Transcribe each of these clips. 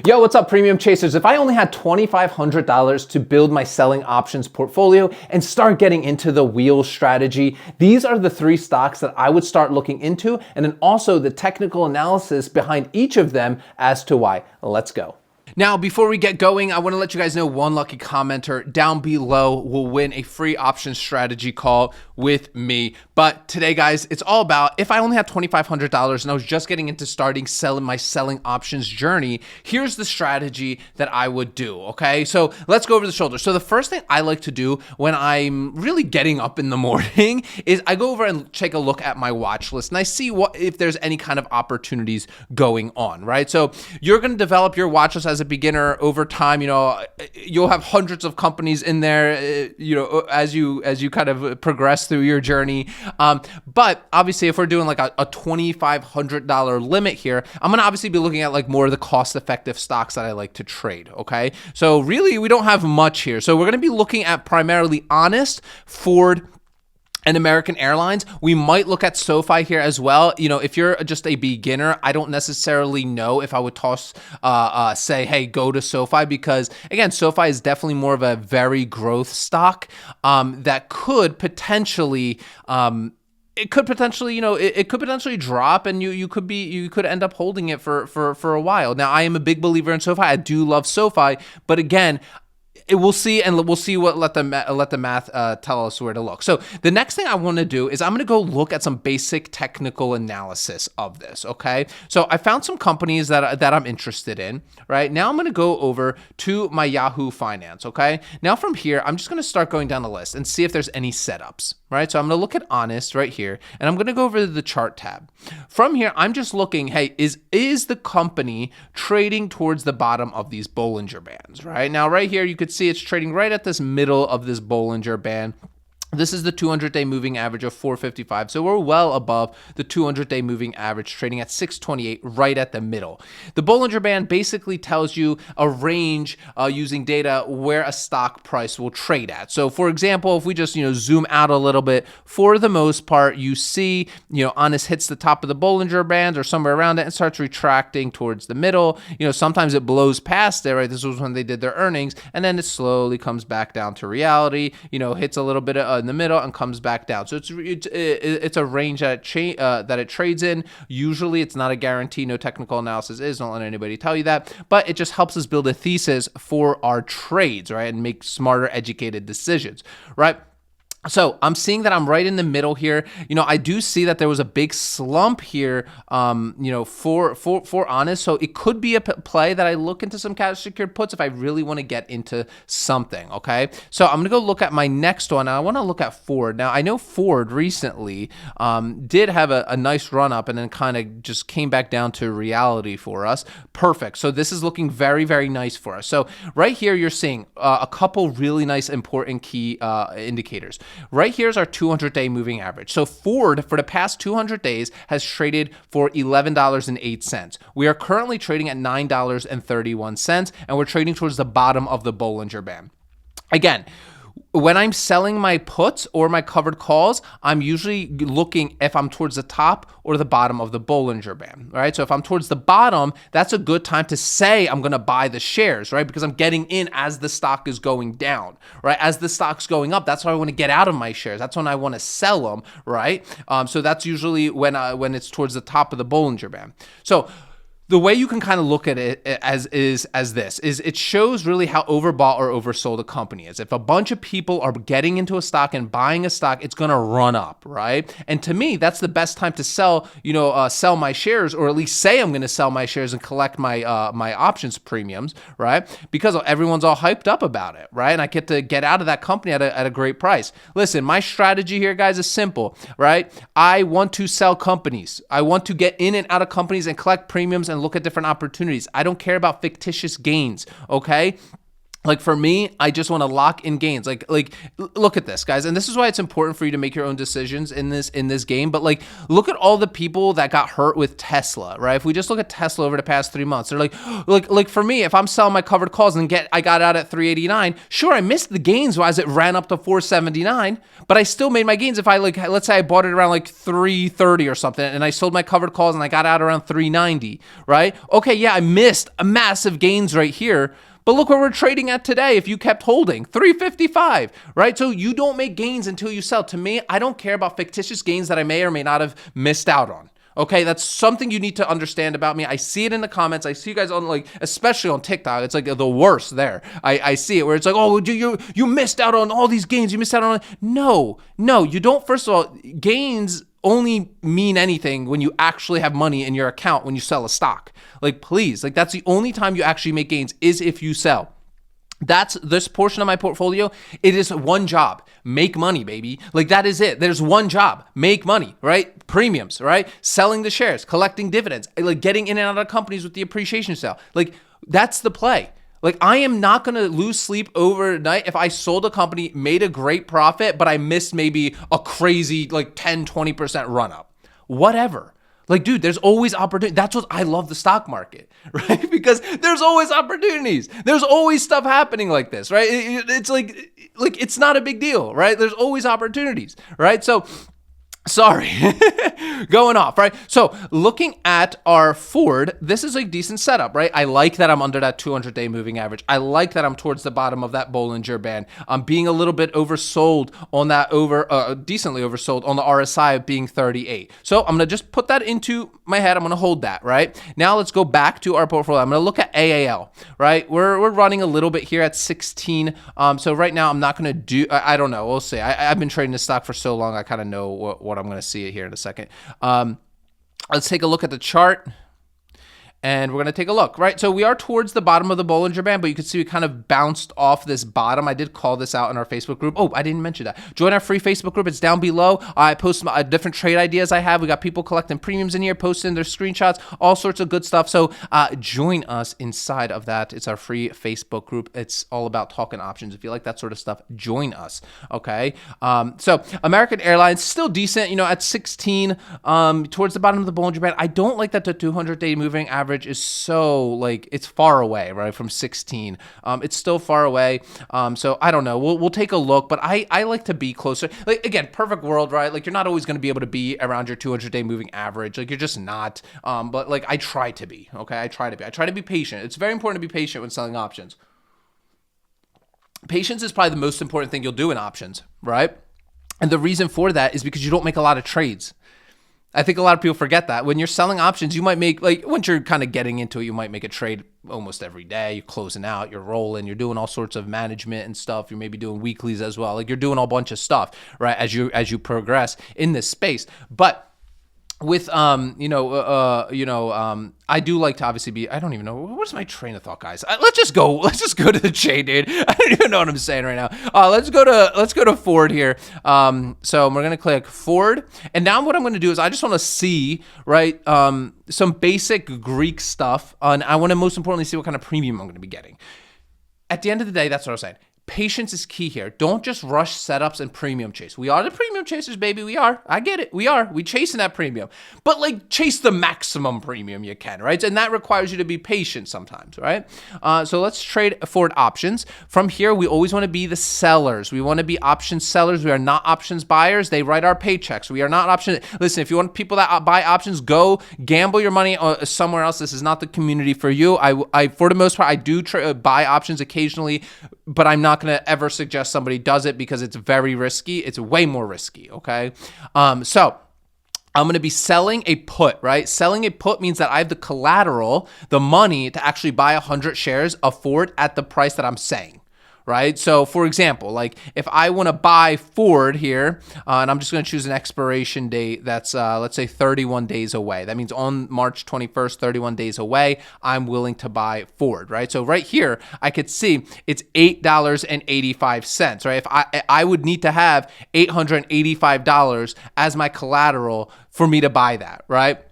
Yo, what's up, premium chasers? If I only had $2,500 to build my selling options portfolio and start getting into the wheel strategy, these are the 3 stocks that I would start looking into, and then also the technical analysis behind each of them as to why. Let's go. Now, before we get going, I want to let you guys know one lucky commenter down below will win a free option strategy call with me. But today, guys, it's all about if I only had $2,500 and I was just getting into selling my selling options journey, here's the strategy that I would do, okay? So let's go over the shoulder. So the first thing I like to do when I'm really getting up in the morning is I go over and take a look at my watch list and I see if there's any kind of opportunities going on, right? So you're going to develop your watch list as a beginner over time. You'll have hundreds of companies in there, as you kind of progress through your journey. But obviously, if we're doing like a $2,500 limit here, I'm going to obviously be looking at like more of the cost-effective stocks that I like to trade. Okay, so really, we don't have much here. So we're going to be looking at primarily Honest, Ford, and American Airlines. We might look at Sofi here as well. If you're just a beginner, I don't necessarily know if I would say, hey, go to Sofi, because again, Sofi is definitely more of a very growth stock that could potentially it could potentially drop, and you could end up holding it for a while. Now, I am a big believer in Sofi. I do love Sofi, but again, we'll see what let the math tell us where to look. So the next thing I want to do is I'm going to go look at some basic technical analysis of this. Okay, so I found some companies that I'm interested in. Right now, I'm going to go over to my Yahoo Finance. Okay, now from here, I'm just going to start going down the list and see if there's any setups. Right, so I'm going to look at Honest right here, and I'm going to go over to the chart tab. From here, I'm just looking, hey, is the company trading towards the bottom of these Bollinger Bands? Right now, right here, you could see it's trading right at this middle of this Bollinger Band. This is the 200-day moving average of 455. So we're well above the 200-day moving average, trading at 628, right at the middle. The Bollinger Band basically tells you a range using data where a stock price will trade at. So for example, if we just zoom out a little bit, for the most part, you see Honest hits the top of the Bollinger Band or somewhere around it and starts retracting towards the middle. Sometimes it blows past there, right? This was when they did their earnings, and then it slowly comes back down to reality. Hits a little bit in the middle and comes back down. So it's a range that it trades in. Usually it's not a guarantee. No technical analysis is. Don't let anybody tell you that. But it just helps us build a thesis for our trades, right? And make smarter, educated decisions, right? So I'm seeing that I'm right in the middle here. I do see that there was a big slump here, for Honest. So it could be a play that I look into some cash secured puts if I really want to get into something. Okay. So I'm going to go look at my next one. Now I want to look at Ford. Now I know Ford recently did have a nice run up and then kind of just came back down to reality for us. Perfect. So this is looking very, very nice for us. So right here, you're seeing a couple really nice, important key indicators. Right here's our 200-day moving average. So Ford, for the past 200 days, has traded for $11.08. We are currently trading at $9.31, and we're trading towards the bottom of the Bollinger Band. Again, when I'm selling my puts or my covered calls, I'm usually looking if I'm towards the top or the bottom of the Bollinger Band, right? So if I'm towards the bottom, that's a good time to say I'm going to buy the shares, right? Because I'm getting in as the stock is going down, right? As the stock's going up, that's why I want to get out of my shares. That's when I want to sell them, right? So that's usually when it's towards the top of the Bollinger Band. So the way you can kind of look at it as this is it shows really how overbought or oversold a company is. If a bunch of people are getting into a stock and buying a stock, it's going to run up, right? And to me, that's the best time to sell my shares, or at least say I'm going to sell my shares and collect my options premiums, right? Because everyone's all hyped up about it, right? And I get to get out of that company at a great price. Listen, my strategy here, guys, is simple, right? I want to sell companies. I want to get in and out of companies and collect premiums and look at different opportunities. I don't care about fictitious gains, okay? Like for me, I just want to lock in gains. Look at this, guys, and this is why it's important for you to make your own decisions in this game. But like, look at all the people that got hurt with Tesla, right? If we just look at Tesla over the past 3 months, they're like for me, if I'm selling my covered calls and I got out at 389, sure, I missed the gains as it ran up to 479, but I still made my gains. If I let's say I bought it around like 330 or something, and I sold my covered calls and I got out around 390, right? Okay, yeah, I missed a massive gains right here. But look where we're trading at today if you kept holding, 355, right? So you don't make gains until you sell. To me, I don't care about fictitious gains that I may or may not have missed out on. Okay, that's something you need to understand about me. I see it in the comments. I see you guys on especially on TikTok. It's like the worst there. I see it where it's like, oh, you missed out on all these gains. You missed out on. No, you don't. First of all, gains only mean anything when you actually have money in your account when you sell a stock. Please, that's the only time you actually make gains is if you sell. That's this portion of my portfolio. It is one job. Make money, baby. That is it. There's one job. Make money, right? Premiums, right? Selling the shares, collecting dividends, getting in and out of companies with the appreciation sale. That's the play. I am not going to lose sleep overnight if I sold a company, made a great profit, but I missed maybe a crazy 10, 20% run up. Whatever. Dude, there's always opportunity. That's what I love the stock market, right? Because there's always opportunities. There's always stuff happening like this, right? It's it's not a big deal, right? There's always opportunities, right? So, sorry, going off, right? So looking at our Ford, this is a decent setup, right? I like that I'm under that 200-day moving average. I like that I'm towards the bottom of that Bollinger Band. I'm being a little bit oversold on that decently oversold on the RSI being 38. So I'm going to just put that into my head. I'm going to hold that, right? Now let's go back to our portfolio. I'm going to look at AAL, right? We're running a little bit here at 16. So right now I'm not going to do, I don't know. We'll see. I've been trading this stock for so long. I kind of know what I'm going to see it here in a second. Let's take a look at the chart. And we're going to take a look, right? So we are towards the bottom of the Bollinger Band, but you can see we kind of bounced off this bottom. I did call this out in our Facebook group. Oh, I didn't mention that. Join our free Facebook group. It's down below. I post different trade ideas I have. We got people collecting premiums in here, posting their screenshots, all sorts of good stuff. So join us inside of that. It's our free Facebook group. It's all about talking options. If you like that sort of stuff, join us, okay? So American Airlines, still decent, at 16, towards the bottom of the Bollinger Band. I don't like that the 200-day moving average is so it's far away, right, from 16. It's still far away. So I don't know. We'll take a look, but I like to be closer. Again, perfect world, right? You're not always going to be able to be around your 200-day moving average. You're just not. But I try to be. Okay, I try to be patient. It's very important to be patient when selling options. Patience is probably the most important thing you'll do in options, right? And the reason for that is because you don't make a lot of trades. I think a lot of people forget that. When you're selling options, you might make, once you're kind of getting into it, you might make a trade almost every day. You're closing out, you're rolling, you're doing all sorts of management and stuff. You're maybe doing weeklies as well. You're doing a bunch of stuff, right, as you progress in this space. But with I do like to obviously be, I don't even know, what's my train of thought, guys? Let's just go to the chain, dude. I don't even know what I'm saying right now. Let's go to Ford here. So we're going to click Ford. And now what I'm going to do is I just want to see, right, some basic Greek stuff. And I want to most importantly see what kind of premium I'm going to be getting. At the end of the day, that's what I was saying. Patience is key here. Don't just rush setups and premium chase. We are the premium chasers, baby. We are. I get it. We are. We chasing that premium. But chase the maximum premium you can, right? And that requires you to be patient sometimes, right? So let's trade Ford options. From here, we always want to be the sellers. We want to be option sellers. We are not options buyers. They write our paychecks. We are not option. Listen, if you want people that buy options, go gamble your money somewhere else. This is not the community for you. I for the most part, I do buy options occasionally, but I'm not going to ever suggest somebody does it because it's very risky. It's way more risky, okay? So I'm going to be selling a put, right? Selling a put means that I have the collateral, the money to actually buy 100 shares of Ford at the price that I'm saying. Right? So for example, if I want to buy Ford here, and I'm just going to choose an expiration date that's, let's say 31 days away. That means on March 21st, 31 days away, I'm willing to buy Ford, right? So right here, I could see it's $8.85, right? If I would need to have $885 as my collateral for me to buy that, right?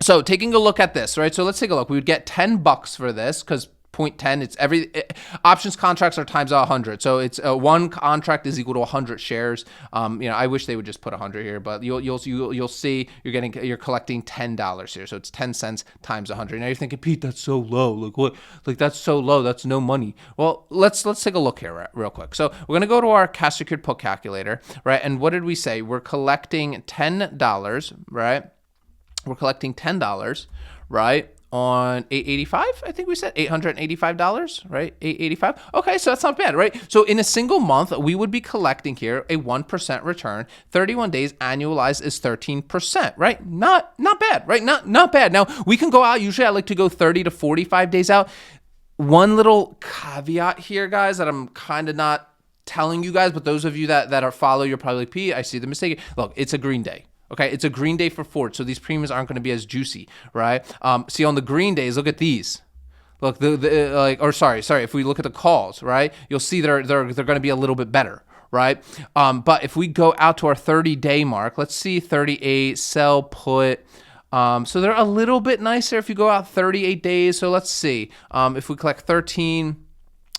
So taking a look at this, right? So let's take a look. We would get $10 for this because 0.10. It's options contracts are times 100. So it's one contract is equal to 100 shares. I wish they would just put 100 here, but you'll see you're collecting $10 here. So it's 10 cents times 100. Now you're thinking, Pete, that's so low. Like what? Like that's so low. That's no money. Well, let's take a look here real quick. So we're going to go to our cash secured put calculator, right? And what did we say? We're collecting $10, right? We're collecting $10, right? On 885, I think we said $885, right? 885. Okay, so that's not bad, right? So in a single month, we would be collecting here a 1% return. 31 days annualized is 13%, right? Not bad, right? Not bad. Now we can go out. Usually I like to go 30 to 45 days out. One little caveat here, guys, that I'm kind of not telling you guys, but those of you that are follow, you're probably like, Pete, I see the mistake. Look, it's a green day. Okay, it's a green day for Ford, so these premiums aren't going to be as juicy, right? See, on the green days, look at these. Look, sorry. If we look at the calls, right, you'll see they're going to be a little bit better, right? But if we go out to our 30-day mark, let's see 38 sell put. So they're a little bit nicer if you go out 38 days. So let's see if we collect 13.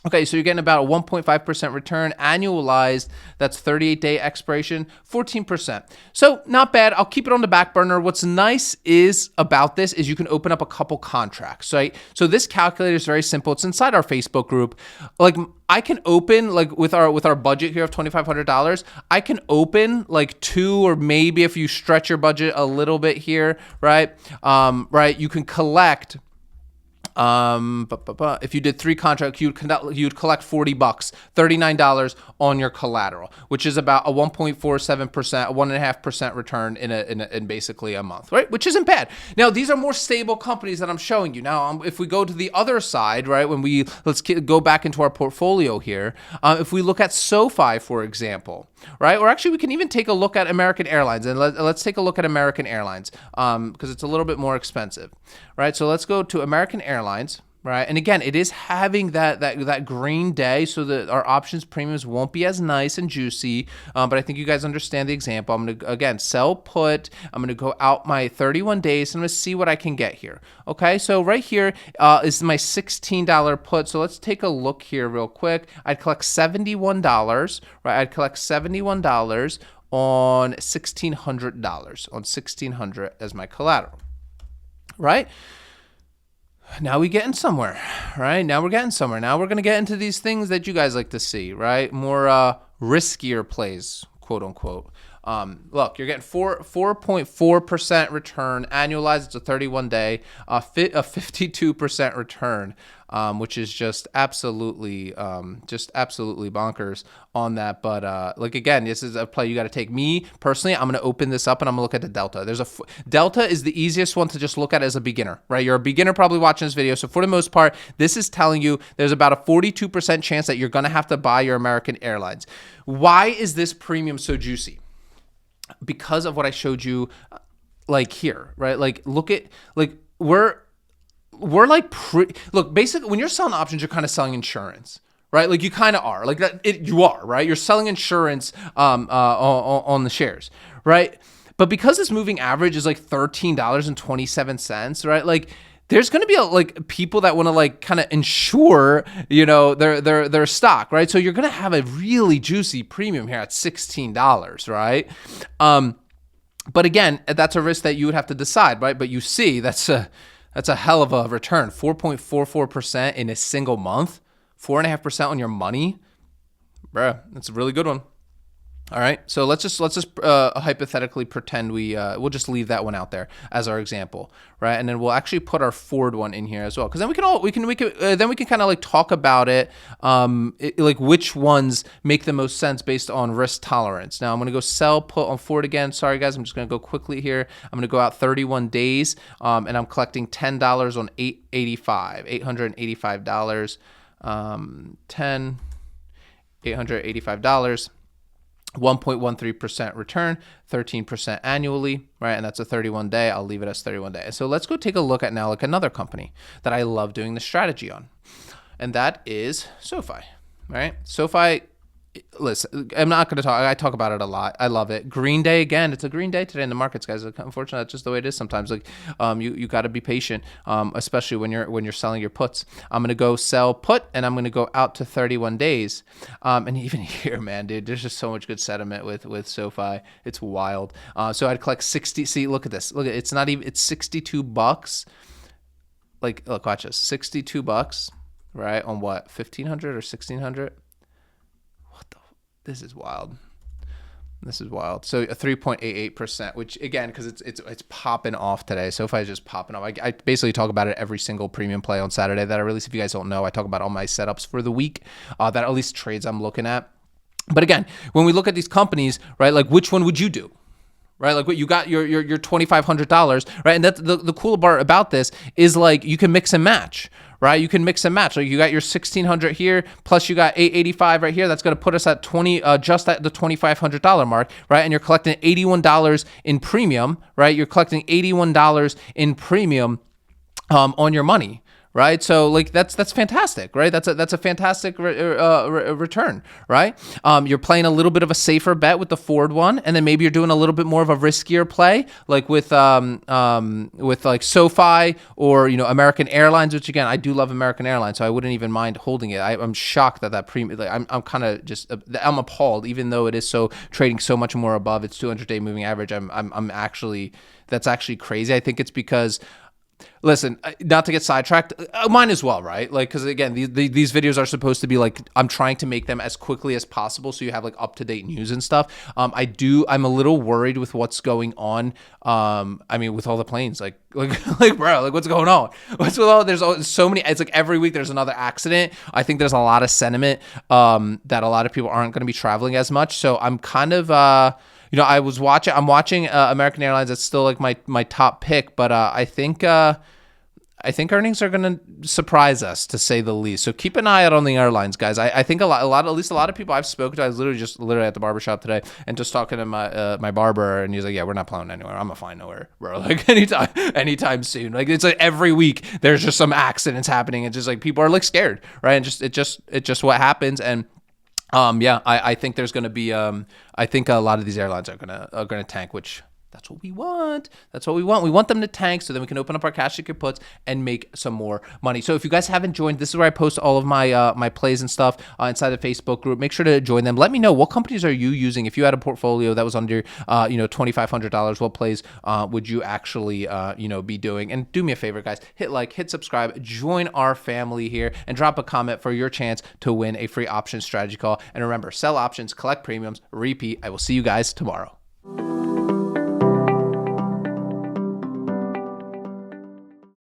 Okay, so you're getting about a 1.5% return annualized. That's 38-day expiration, 14%. So not bad. I'll keep it on the back burner. What's nice about this is you can open up a couple contracts, right? So this calculator is very simple. It's inside our Facebook group. Like I can open with our budget here of $2,500. I can open like 2, or maybe if you stretch your budget a little bit here, right? You can collect. If you did 3 contracts, you'd collect $40, $39 on your collateral, which is about a 1.47%, a 1.5% return in basically a month, right? Which isn't bad. Now, these are more stable companies that I'm showing you. Now, if we go to the other side, right, let's go back into our portfolio here. If we look at SoFi, for example, right, or actually we can even take a look at American Airlines, and let's take a look at American Airlines because it's a little bit more expensive, right? So let's go to American Airlines. Right, and again, it is having that green day, so that our options premiums won't be as nice and juicy. But I think you guys understand the example. I'm gonna again sell put. I'm gonna go out my 31 days, and I'm gonna see what I can get here. Okay, so right here is my $16 put. So let's take a look here real quick. I'd collect $71. Right, I'd collect $71 on $1,600 on $1,600 as my collateral. Right. Now we're getting somewhere, right? Now we're getting somewhere. Now we're going to get into these things that you guys like to see, right? More riskier plays, quote unquote. Look, you're getting 4.4% return annualized. It's a 31-day, a 52% return, which is just absolutely bonkers on that. But like again, this is a play you got to take. Me personally, I'm going to open this up and I'm going to look at the delta. Delta is the easiest one to just look at as a beginner, right? You're a beginner probably watching this video, so for the most part, this is telling you there's about a 42% chance that you're going to have to buy your American Airlines. Why is this premium so juicy? Because of what I showed you, like here, right? Like look at we're like look, basically when you're selling options, you're kind of selling insurance, right? Like you kind of are like that. You are, right? You're selling insurance on the shares, right? But because this moving average is like $13.27, right? Like there's going to be people that want to kind of insure, their stock, right? So you're going to have a really juicy premium here at $16, right? But again, that's a risk that you would have to decide, right? But you see, that's a hell of a return. 4.44% in a single month, 4.5% on your money, bruh. That's a really good one. All right, so let's just hypothetically pretend we'll just leave that one out there as our example, right? And then we'll actually put our Ford one in here as well, because then we can kind of talk about it, which ones make the most sense based on risk tolerance. Now I'm gonna go sell put on Ford again. Sorry guys, I'm just gonna go quickly here. I'm gonna go out 31 days, and I'm collecting $10 on $885, $885. 1.13% return, 13% annually, right? And that's a 31-day. I'll leave it as 31 days. So let's go take a look at now another company that I love doing the strategy on, and that is SoFi, right? SoFi Listen, I'm not going to talk. I talk about it a lot. I love it. Green day again. It's a green day today in the markets, guys. Like, unfortunately, that's just the way it is sometimes. Like, you got to be patient, especially when you're selling your puts. I'm going to go sell put, and I'm going to go out to 31 days. And even here, man, dude, there's just so much good sentiment with SoFi. It's wild. So I'd collect 60. See, look at this. Look at it's not even. It's $62. Like, look, watch this. $62, right? On what? 1,500 or 1,600? This is wild. This is wild. So a 3.88%, which again, because it's popping off today. SoFi is just popping off. I basically talk about it every single premium play on Saturday that I release. If you guys don't know, I talk about all my setups for the week, that at least trades I'm looking at. But again, when we look at these companies, right, like which one would you do? Right, like what you got your $2,500, right? And that's the cool part about this is like you can mix and match, right? You can mix and match. Like you got your 1,600 here, plus you got 885 right here. That's going to put us at just at the $2,500 mark, right? And you're collecting $81 in premium, right? You're collecting $81 in premium on your money. Right, so like that's fantastic, right? That's a fantastic return, right? You're playing a little bit of a safer bet with the Ford one, and then maybe you're doing a little bit more of a riskier play, like with like SoFi or American Airlines, which again I do love American Airlines, so I wouldn't even mind holding it. I'm shocked that premium. Like, I'm kind of just I'm appalled, even though it is trading so much more above its 200-day moving average. I'm actually that's actually crazy. I think it's because. Listen, not to get sidetracked, mine as well, right? Like, because again, these videos are supposed to be like, I'm trying to make them as quickly as possible so you have like up-to-date news and stuff. I'm a little worried with what's going on. I mean, with all the planes, like bro, like what's going on? What's with all? There's so many. It's like every week there's another accident. I think there's a lot of sentiment that a lot of people aren't going to be traveling as much. So I'm kind of I'm watching American Airlines. It's still like my top pick, but I think earnings are going to surprise us, to say the least. So keep an eye out on the airlines, guys. I think at least a lot of people I've spoken to. I was literally at the barbershop today and just talking to my barber, and he's like, "Yeah, we're not plowing anywhere. I'm gonna find nowhere, bro. Like anytime soon. Like it's like every week there's just some accidents happening, and just like people are like scared, right? And it's just what happens." And I think there's going to be I think a lot of these airlines are gonna tank, which that's what we want. That's what we want. We want them to tank so then we can open up our cash ticket puts and make some more money. So if you guys haven't joined, this is where I post all of my my plays and stuff inside the Facebook group. Make sure to join them. Let me know, what companies are you using? If you had a portfolio that was under $2,500, what plays would you actually be doing? And do me a favor, guys, hit like, hit subscribe, join our family here, and drop a comment for your chance to win a free option strategy call. And remember, sell options, collect premiums, repeat. I will see you guys tomorrow.